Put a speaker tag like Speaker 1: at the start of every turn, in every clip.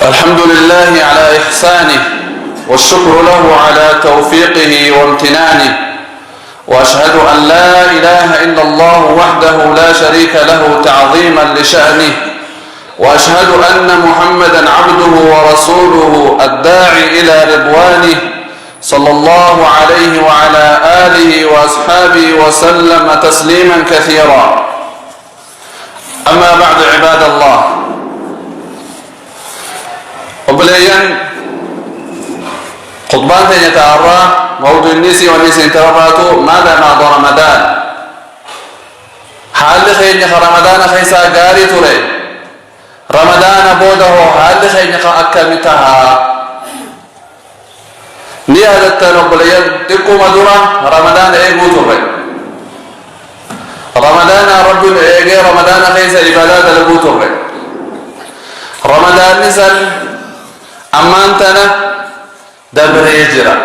Speaker 1: الحمد لله على إحسانه والشكر له على توفيقه وامتنانه، وأشهد أن لا إله إلا الله وحده لا شريك له تعظيما لشأنه، وأشهد أن محمدا عبده ورسوله الداعي إلى رضوانه صلى الله عليه وعلى آله وأصحابه وسلم تسليما كثيرا. أما بعد عباد الله، وبليان خطبان يتعرى موضوع النسي والنسي انترباتو ماذا بعد رمضان؟ حال خيني رمضان خيسا قاري تري رمضان بوده حال خيني أكمتها نيادة تنبليان تقوم دورا رمضان ايقو تري رمضان رب ايقى رمضان خيسا عبادات لقو تري رمضان نسل أمانتنا دبر يجرى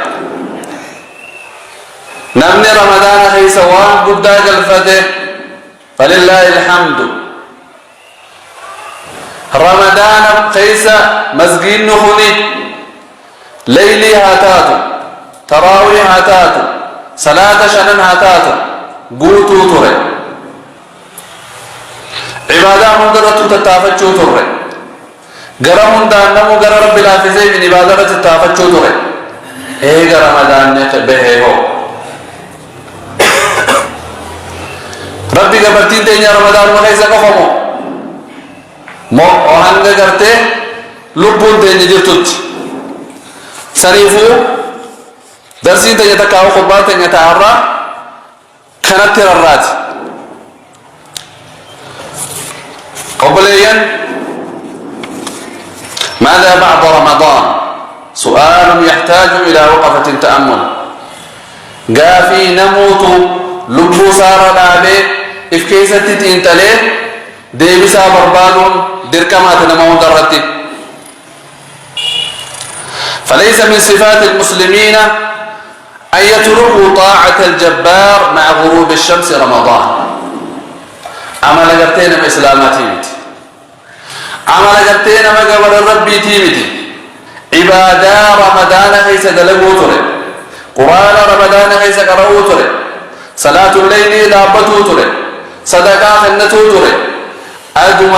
Speaker 1: نمني رمضان خي سوان قداج الفتح فلله الحمد. رمضان خيسا مسجين نخني ليلي هاتاتو تراوي هاتاتو صلاة شنن هاتاتو قوتو تري عبادة مندرة تتافتشو تري قرمون دانمو قر رب الحافظي من عبادة تتافتشو تري ايه رمضان نتبه هو ربي قبرتين تينيا رمضان وخيسا قفمو مو وهنگا کرتے لبون تينيا جرتوت سريفو درسين تينيا تكاو خطبات تينيا تعرى كانت تررات قبليا ماذا بعد رمضان؟ سؤال يحتاج إلى وقفة تأمل. قافي نموت لبو سار العبي إفكيسة تنتلي ديبسا بربادون دركمات نمو درتي. فليس من صفات المسلمين أن يتركوا طاعة الجبار مع غروب الشمس رمضان. عمل قرتين بإسلاماتي عمل قرتين مقبر الرب تيمتي عبادة رمضان خيس دلقو تري قرآن رمضان خيس قرأو تري صلاة الليل دابتو تري صدقاء خنتو تري أدم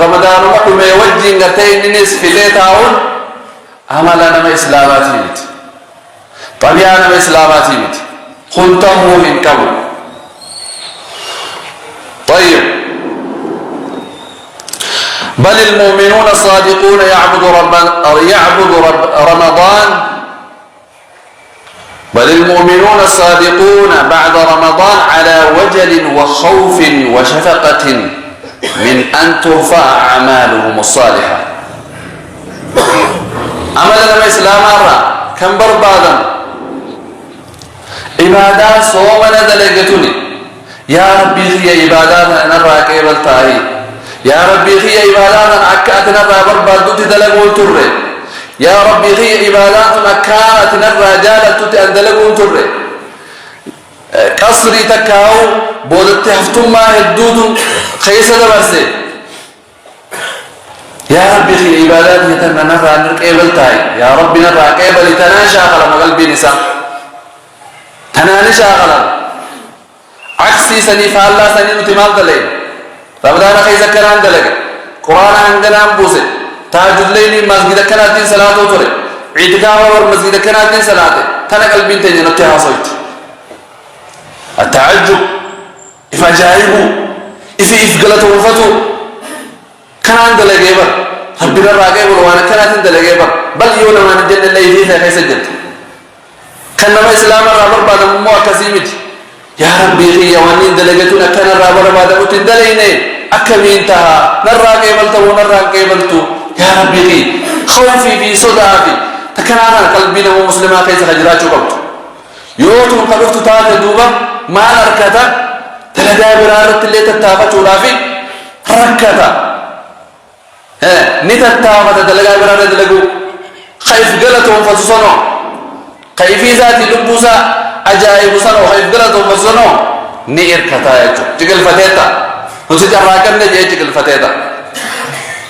Speaker 1: رمضان مقم يوجين قرتين نصف ليتاون عملنا ما إسلاماتي متي طبيعنا ما إسلاماتي متي خنتمو من كبو. طيب بل المؤمنون الصادقون يعبد رمضان بل المؤمنون الصادقون بعد رمضان على وجل وخوف وشفقة من أن ترفع أعمالهم الصالحة. عملنا ما إسلام أرى كم بربادا عبادات صومنا دلقتني يا ربي هي عبادات نرى كيف التاريخ يا ربي هي عبادات أكاتنا بربادو تدلقوا ترى يا ربي هي عبادات أكاتنا رجالة تدلقوا ترى قصري تكاو بودت هفتم ما هدود خيسة برسي يا ربي هي عبادات يتنا نرى نرقبل تاي يا ربي نرى قبل تناشا خلما قلبي نساء تنانشا خلما عكسي سني فالله سني نتمال دلين رمضان خيزة كران دلق قرآن عندنا بوسه تهجد الليل مسجد كناتين صلاة وطري عيدقاء ور مسجد كناتين صلاة تنك البنتين نتها صيت التعجب إفجائبه إفقلته وفتو كنان دلق يبر ربنا الراقب وانا كناتين دلق يبر بل يولا ما نجن اللي فيها خيسة جد كنما إسلام الرابر بعد مموع كسيمت يا ربي هي وانين دلقتنا كان الرابر بعد متدلينين أكمينتها نرى قيبلته ونرى قيبلته يا ربي هي خوفي في صدعتي تكنانا قلبنا ومسلمة كيس خجرات قبط يوتون قبط تاك دوبا ما نركتا تلقى برارة اللي تتافت ولافي ركتا نتتافت تلقى برارة دلقو خيف قلتهم فتصنوا خيفي ذاتي لبوسا أجائب سنو خيف قلتهم فتصنوا نئر كتا يجو تقل فتيتا نسيت الراكن نجي تقل فتيتا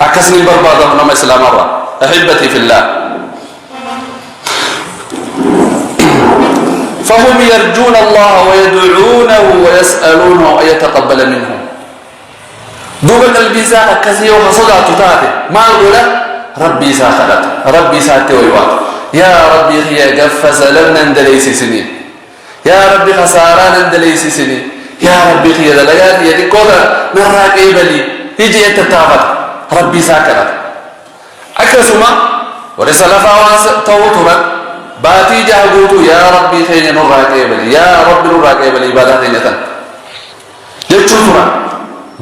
Speaker 1: أكسني بربادا ونما إسلام مرة أحبتي في الله فهم يرجون الله ويدعونه ويسألونه أن يتقبل منهم دوبا البيساء أكسي وحصدات تاتي ما أقول ربي ساخلت ربي ساتي ويوات يا ربي هي قفز لن ندليس سنين يا ربي خساران ندليس سنين يا ربي هي دلقات يدي كودا نراك إيبالي يجي يتتافت ربي ساكلت أكسما ورسالفا توترا باتي جاهدوتو يا ربي خيني نراك إيبالي يا ربي نراك إيبالي إبادة خينية جتشوترا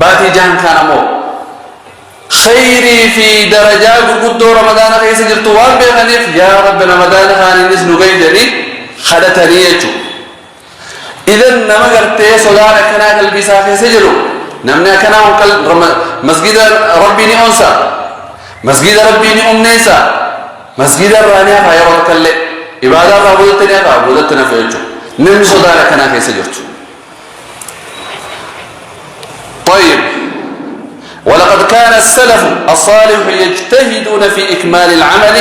Speaker 1: باتي جان كان مو خيري في درجات قد رمضان كيس جرتو والبيغنيف يا رب رمضان خاني نسنو غيدني خدتني يجو إذن نما قرتي صدار كنا قلبي ساكي سجلو نمنا كنا وقل مسجد ربي نئونسا مسجد ربي نئونيسا مسجد الرانيا فايرون كالي إبادة فابودتنا فابودتنا فيجو نم صدار كنا كيس جرتو طيب ولقد كان السلف الصالح يجتهدون في إكمال العمل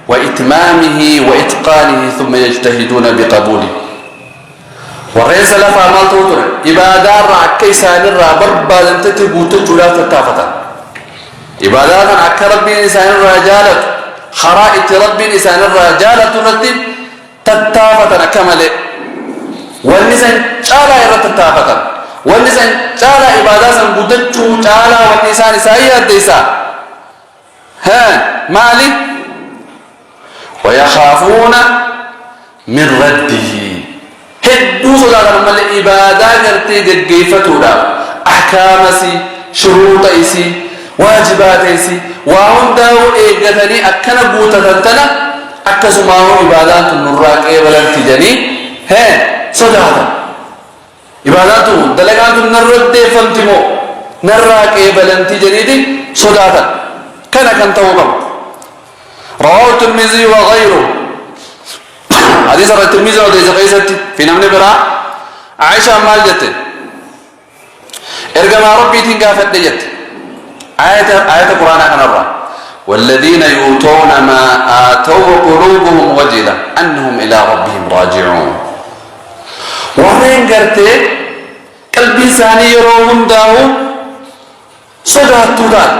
Speaker 1: وإتمامه وإتقانه ثم يجتهدون بقبوله ورين سلف عمال توتر إبادات رعكي سانر رابربا لن تتبوت جلات التافتا إبادات عك ربي إنسان الرجالة خرائط ربي إنسان الرجالة ترتب تتافتا كمل والنسان شالا يرد تتافتا والنسان شالا إبادات سنبودتشو شالا والنسان سايا ديسا ها مالي ويخافون من رده هدو صداقا من الإبادة نرتي قيفتو دا أحكامسي شروطيسي واجباتيسي وهم داو إيقاتني أكنا بوتا تنتنا أكسو ماهو إبادات النراك إيبالا تجاني ها صداقا إباداتو دلقاتو نرد فمتمو نراك إيبالا تجاني دي صداقا كان توقم رواه الترمذي وغيره حديث الترمذي وديس قيست في نمن برا عائشة مالجت ارجما ربي تنقافت ديت آية القرآن كان الرا والذين يؤتون ما آتوا قلوبهم وجلة أنهم إلى ربهم راجعون ومن قرتي قلبي ثاني يروهم داو صدات تدان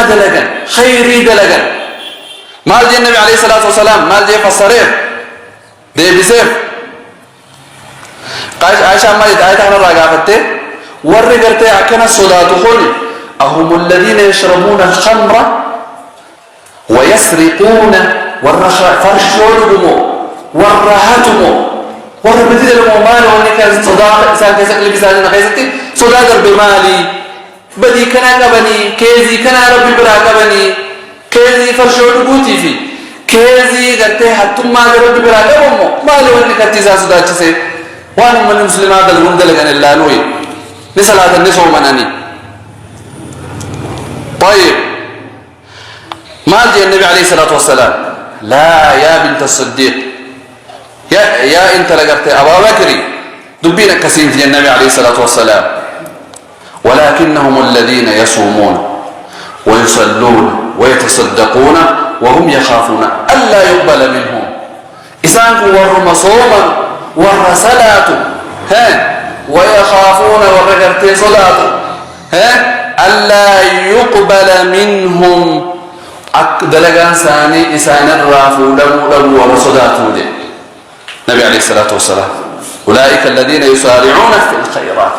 Speaker 1: دلقا خيري دلقا مال جي النبي عليه الصلاة والسلام مال جي فالصريح دي بسيف عائشة مالت آية احنا راقافته ورّي قرتي عكنا الصلاة خل أهم الذين يشربون الخمر ويسرقون فرشولهم ورهاتهم ورمتي المال وانك صداق إنسان كيسك اللي بيساعدنا خيستي صداق بمالي بدي كنا قبني كيزي كنا ربي برا قبني كيزي فرشول بوتي في كيزي قرتي حتى ما ربي برا قبمو ما لو انك تيزا صداق سي وانا من المسلمات المندلقان الله نوي نسلاة النسو مناني طيب ما جاء النبي عليه الصلاة والسلام لا يا بنت الصديق يا انت لقرت أبا بكري دبينا كسين في النبي عليه الصلاة والسلام ولكنهم الذين يصومون ويصلون ويتصدقون وهم يخافون ألا يقبل منهم إسانكم ورم صوما ورسلاة ويخافون ورقرتين صلاة ألا يقبل منهم دلقان ثاني إسان الرافو لو ورصداتو دي النبي عليه الصلاة والسلام أولئك الذين يسارعون في الخيرات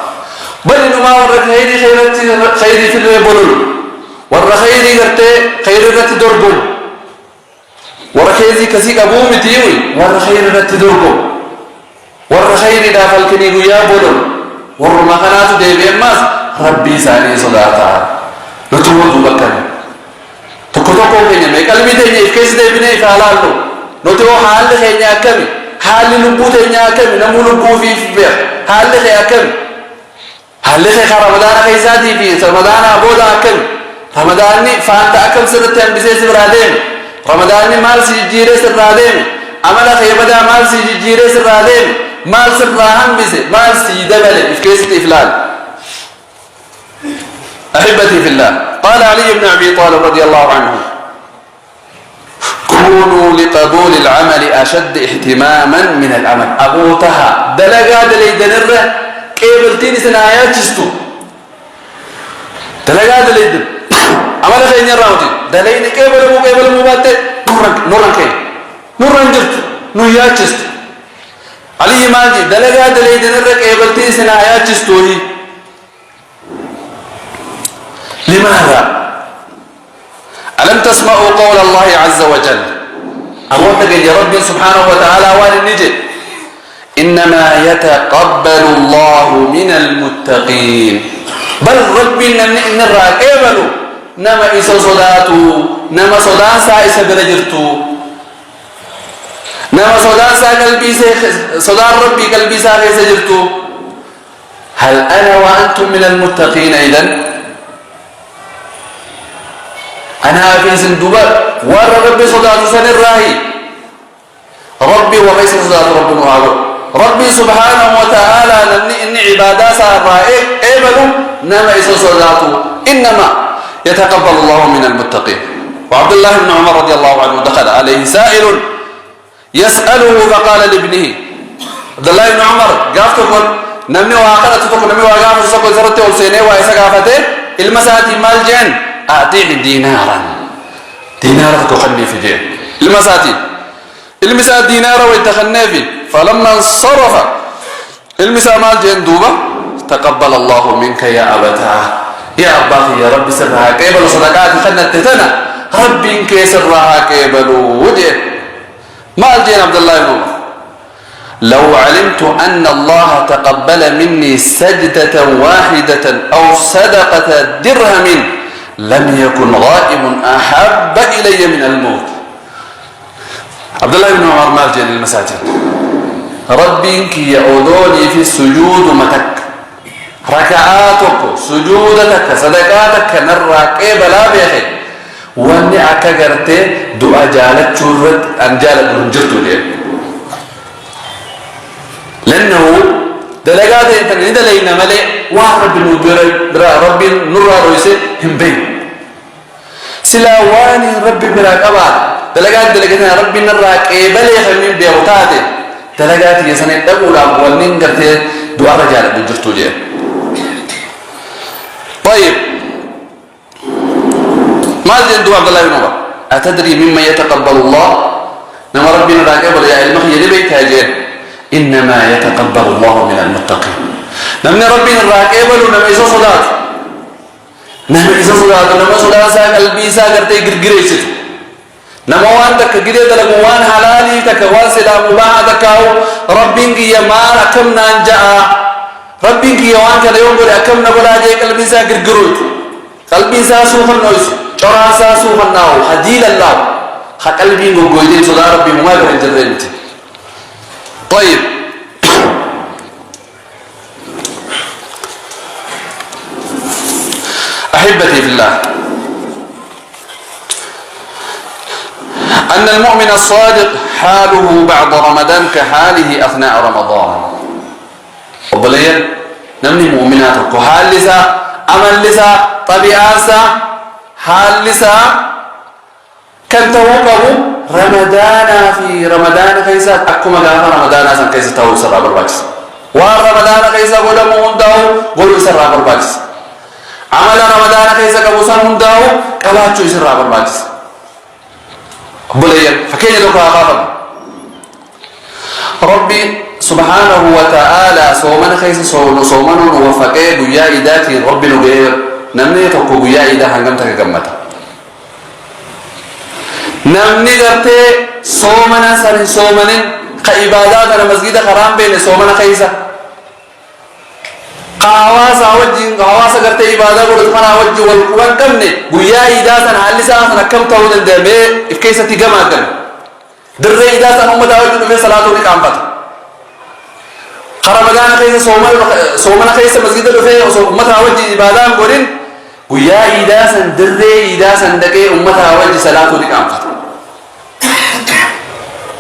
Speaker 1: بل إنما ورق خيري في البلول ورق خيري قرتي خيري رتي دربول ورق خيري كسيك أبو متيوي ورق خيري رتي دربول ورق خيري دافل كنيقو يا بلول ورق مخانات دي بيماس ربي ساني صداتا نتوضو بكني تكتوكو كينيا مي قلبي تيني إفكيس دي بني فعلالو نتوى حال خينيا كمي حال لبو تينيا كمي نمو لبو في بير حال خيا كمي حال خيا رمضان خيزاتي في رمضان أبودا كمي رمضان فانت أكم سنتين بسيس برادين رمضان مال سيجيري سرادين عمل خيبدا مال سيجيري سرادين مال سراهم بسي مال سيدبل إفكيس إفلال أحبتي في الله، قال علي بن أبي طالب رضي الله عنه: كونوا لقبول العمل أشد اهتماما من العمل. أبوتها دلقا دلي دنر قبلتين سنايا جستو دلقا دلي دن عمل خير نراوتي دلين قبل مبات نورن جرت نويا جست علي ماجي دلقا دلي دنر قبلتين سنايا جستوهي. لماذا؟ ألم تسمعوا قول الله عز وجل؟ أقول يا رب سبحانه وتعالى والنجي: إنما يتقبل الله من المتقين. بل ربي إن الراكبل نما إسا صداتو نما صدان سا إسا برجرتو نما صدان سا قلبي صدان ربي قلبي سا إسا جرتو. هل أنا وأنتم من المتقين إذن؟ أنا في سندوبة ور ربي صدات سن الراهي ربي وليس صدات رب معاذ ربي سبحانه وتعالى إن عبادة سارائك إبلو نما إسا صداته إنما يتقبل الله من المتقين. وعبد الله بن عمر رضي الله عنه دخل عليه سائل يسأله فقال لابنه عبد الله بن عمر قافتكم نمني وآخرتكم نمني وآخرتكم سكو زرت والسيني وإسا قافته المساتي مال جن أعطيه دينارا تخلي في جيب المساتي المسات دينارا ويتخنى فيه. فلما انصرف المسا مال جن دوبا تقبل الله منك يا أبتاه يا أباخي يا رب سرها كيبل صدقات خلنا تتنا ربي إنك سرها كيبل وجه مال جن عبد الله بن عمر: لو علمت أن الله تقبل مني سجدة واحدة أو صدقة درهم لم يكن غائب أحب إلي من الموت. عبد الله بن عمر مال جن المساجد ربي إنك يعودوني في السجود متك ركعاتك سجودتك صدقاتك نرى كيبلا بيخي واني أكاقرت دعا جالت شرد أن جالت رنجرت ليه لأنه دلقات انتني دلينا ملي وارب ربي نرى رويسي هم بين سلاواني ربي براك أبعد دلقاتنا ربي نرى كيبلا يخمين بيوتاتي دلقات يسنين تقول أبوالنين قرتي دعا رجالت رنجرت ليه. طيب ما جندو عبد الله بن عمر: أتدري مما يتقبل الله؟ نما ربنا راقب يا علمه يلبيت هاجين إنما يتقبل الله من المتقين. نما ربنا راقب ونما إذا صلاة نما صلاة سا قلبي سا قرتي غرغريسو نما وان تك غدي دلغ وان حلالي تك وان سلام مباح تكاو ربك يا ما كم نانجا ربك يا وان كده يوم بده كم نبلا جاي قلبي سا غرغروت قلبي سا سوفن نويس چورا سا سوفن ناو حديل الله قلبي غوغويدي صدا ربي ما غير جرنت. طيب أحبتي في الله، أن المؤمن الصادق حاله بعد رمضان كحاله أثناء رمضان. وبلين نمني مؤمناتك حال لسا عمل لسا طبيعة حال لسا كان توقعوا رمضان في رمضان كيسا أكما قام رمضان أسان كيسا تاو سرع برباجس ورمضان كيسا قدموا هنداو قولوا سرع برباجس عمل رمضان كيسا قبوسان هنداو قباتشو سرع برباجس. بلين فكين يدوك أخافا ربي سبحانه وتعالى صومنا كيسا صومنا وفقه بيا إداتي ربي نغير نمني تقو بيا إدا هنغمتك قمتا نمني قرتي صومنا سن صومنا كعبادات أنا مسجد حرام بين صومنا كيسا قاواسا وجه قاواسا قرتي عبادات ورتمنا وجه والقوان كمني بيا إدا سن حالسا سن كم تاودن دمي إفكيسا تيقما كم در إدا سن أمتا وجه في صلاة ونقام رمضان كيسا صومنا كيسا مسجد في أمتا وجه عبادات قرين بيا إدا سن در إدا سن دكي أمتا وجه صلاة ونقام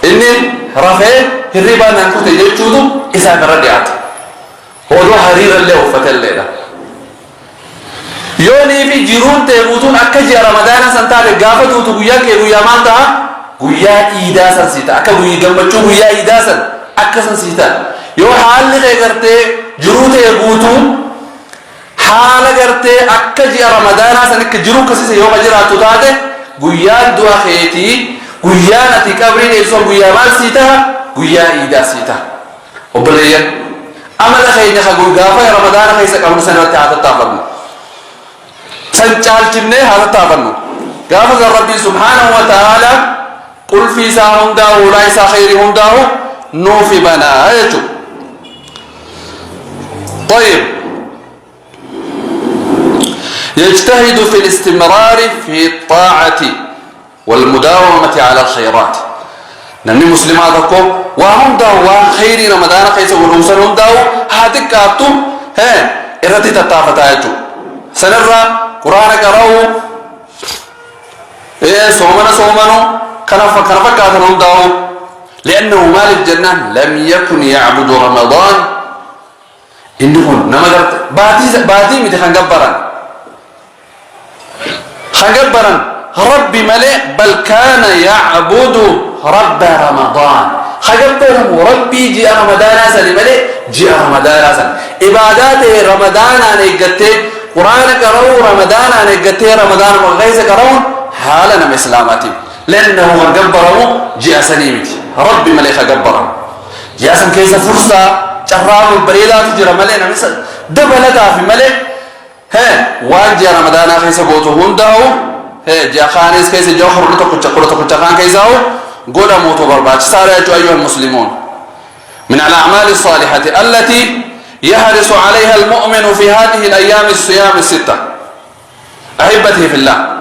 Speaker 1: إني رفع هربا نانكوت يجودو إذا كرديات هو حرير اللي وفتل لنا يوني في جيرون تبوتون أكجي رمضان سنتار قافتو تقويا كي قويا مالتا قويا إيداسا سيتا أكا قويا قمبتشو قويا إيداسا أكسا سيتا يو حال لغي قرتي جيرون تبوتون حال قرتي أكجي رمضان سنك جيرون كسيسا يو قجراتو تاتي قويا دوا خيتي قويا نتي كبرين إيسو قويا مال سيتا قويا إيدا سيتا وبليا أمل خيني خقوي قافة رمضان خيسا قبل سنة تعالى تافرنا سنجال جنة هذا تافرنا قافة ربي سبحانه وتعالى قل في ساهم داو ليس خيرهم داو نوفي بنا أيجو طيب يجتهد في الاستمرار في الطاعة والمداومة على الخيرات نمني مسلماتكم وهم داو خير رمضان خيسا ونوصلهم داو هاتك كابتو إرتي تتافة أيجو سنرى قرآن قرأوا صومنا كنفا كاتنهم داو لأنه مال الجنة لم يكن يعبد رمضان إنهم نمدرت باتي متى خنقبرا ربي ملئ بل كان يعبد رب رمضان خنقبرا ربي جاء رمضان سلي ملئ جاء رمضان سلي عبادات رمضان أنا قلت قرآن قرأوا رمضان أنا قلت رمضان وغيث قرأوا حالنا مسلاماتي لأنه خنقبرا جاء سليمتي ربي ملئ خنقبرا جاء سن كيس فرصة جرام البريدات جرى ملئ نمسا دبلتا في ملئ واجي رمضان خيس بوتو هنداو جا خانيس كيس جوهر لتو خان كيساو قولا موتو برباج سارة أيها المسلمون من الأعمال الصالحة التي يحرص عليها المؤمن في هذه الأيام الصيام الستة أحبتي في الله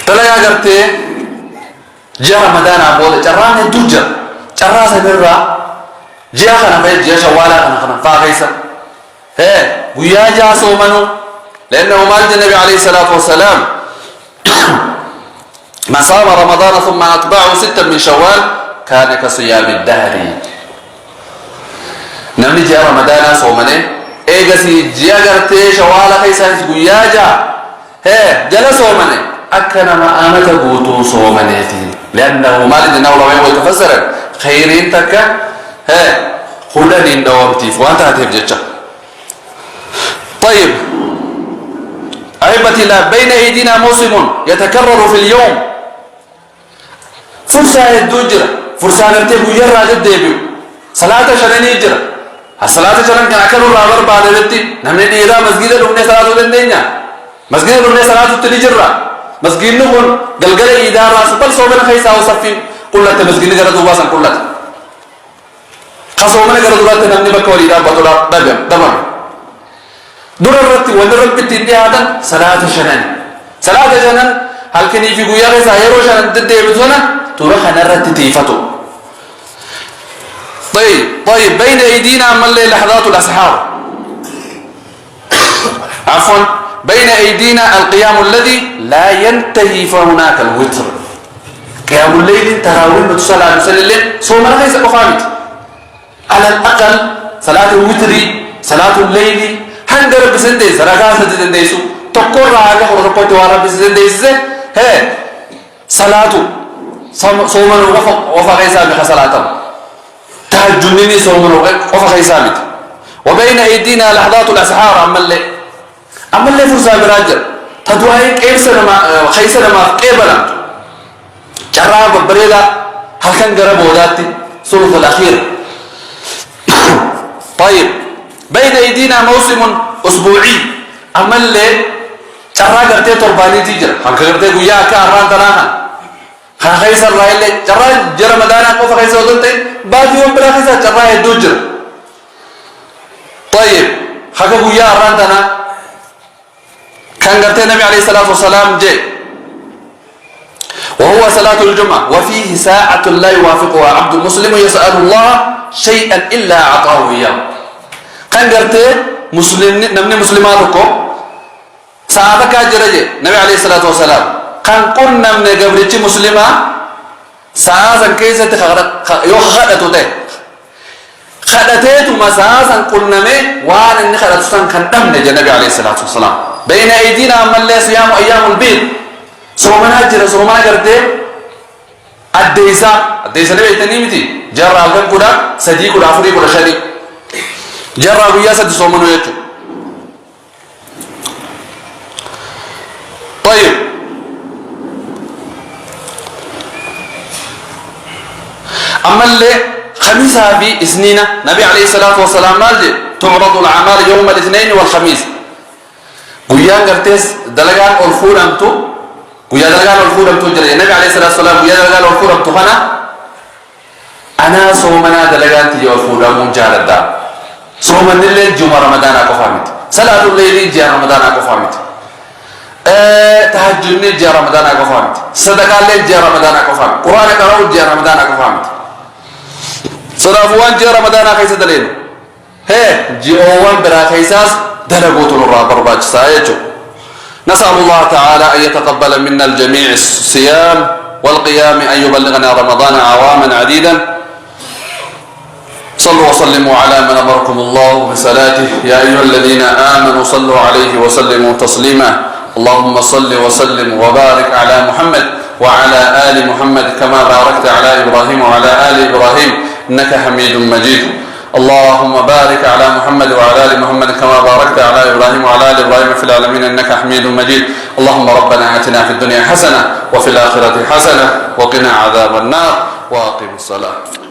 Speaker 1: تلاقي قرتي جا رمضان أبوه جران الدجر جران سنرى جا خنا فيه جا شوالا خنا فاقيسا ويا جا صومنو لأنه مالد النبي عليه الصلاة والسلام ما صام رمضان ثم أتبعه 6 من شوال كان كصيام الدهر نمني جا رمضان صومني إيجاسي جا قرتي شوالا خيسان ويا جا جلا صومني أكنا ما آمت قوتو صومنيتي لأنه مالد النولة ويتفسر خيرين تكا خلاني النوامتي وانت هتف جتشا طيب أحبتي الله بين أيدينا موسم يتكرر في اليوم فرصة الدجرة فرصة نرتب يرى جدّي صلاة شرن يجرى الصلاة شرن كان أكلوا رابر بعد ذلك نمني إذا مسجد لهم صلاة الدنيا مسجد لهم صلاة التجرة مسجد لهم قلقل إذا راس بل صوبنا خيسا وصفين قلت مسجد جرى دوباسا قلت خصومنا جرى دوباسا نمني بكوري دا بدولا دمر دور الرتي ودرت بتندي هذا صلاة شنن هل كني في قويا غير سايرو شنن تدي بزونا تروح نرت تيفتو طيب بين أيدينا مل لحظات الأسحار عفوا بين أيدينا القيام الذي لا ينتهي فهناك الوتر قيام الليل تراويح بتصلى على الليل صوم ليس بخامت على الأقل صلاة الوتر صلاة الليل هنجر بسنديس ركعة سنديسو تقول راجع ورقة توارا بسنديس صلاة صوم وفا غيسا بخصلاته تهجنني صوم وفا غيسا بت وبين أيدينا لحظات الأسحار أما اللي فرصة براجل تدوائي كيف سنما خيسنا ما قبلا جراب بريدا هل كان جرب وداتي ثلث الأخير طيب بين أيدينا موسم أسبوعي أما اللي جرى قرتي ترباني تجر هل قرتي قويا كاران تراها خان خيسر رأي اللي جرى مدانا قوفا خيسر ودلتي بعد يوم بلا خيسر جرى يدوجر طيب خاكا قويا أران تنا كان قرتي النبي عليه الصلاة والسلام جاء وهو صلاة الجمعة وفيه ساعة لا يوافقها عبد المسلم يسأل الله شيئا إلا أعطاه إياه كان قرتي نمني مسلماتكم ساعة كاجرجي النبي عليه الصلاة والسلام كان قلنا من قبرتي مسلمة ساعة كيسة يوخدت خدتيت مساسا قلنا مي وان ان خدتسن كان دم النبي عليه الصلاه والسلام بين ايدينا من لا صيام ايام البيض صومنا جرى صومنا غرتي اديسا بيتني متي جرى الكم كدا سدي كدا افري كدا شدي جرى ويا سد صومنا يتو طيب اما اللي خميسها في سنين نبي عليه الصلاة والسلام قال تعرض الأعمال يوم الاثنين والخميس ويا قرتيس دلقان الفور أمتو ويا دلقان الفور أمتو جري النبي عليه الصلاة والسلام ويا دلقان الفور أمتو أنا صومنا دلقان تجي الفور أمون جالد دا صومن الليل جمعة رمضان أكو فهمت صلاة الليل جاء رمضان أكو فهمت تهجد جاء رمضان أكو فهمت صدقة الليل جاء رمضان أكو فهمت قرآن قرأوا جاء رمضان أكو فهمت صرافوان جاء رمضان كيس دلين هي جيوان برا كيساس دلقوت الرابر باج سايجو نسأل الله تعالى أن يتقبل منا الجميع الصيام والقيام أن يبلغنا رمضان عواما عديدا صلوا وسلموا على من أمركم الله بصلاته يا أيها الذين آمنوا صلوا عليه وسلموا تسليما اللهم صل وسلم وبارك على محمد وعلى آل محمد كما باركت على إبراهيم وعلى آل إبراهيم إنك حميد مجيد اللهم بارك على محمد وعلى آل محمد كما باركت على إبراهيم وعلى آل إبراهيم في العالمين إنك حميد مجيد اللهم ربنا آتنا في الدنيا حسنة وفي الآخرة حسنة وقنا عذاب النار وأقم الصلاة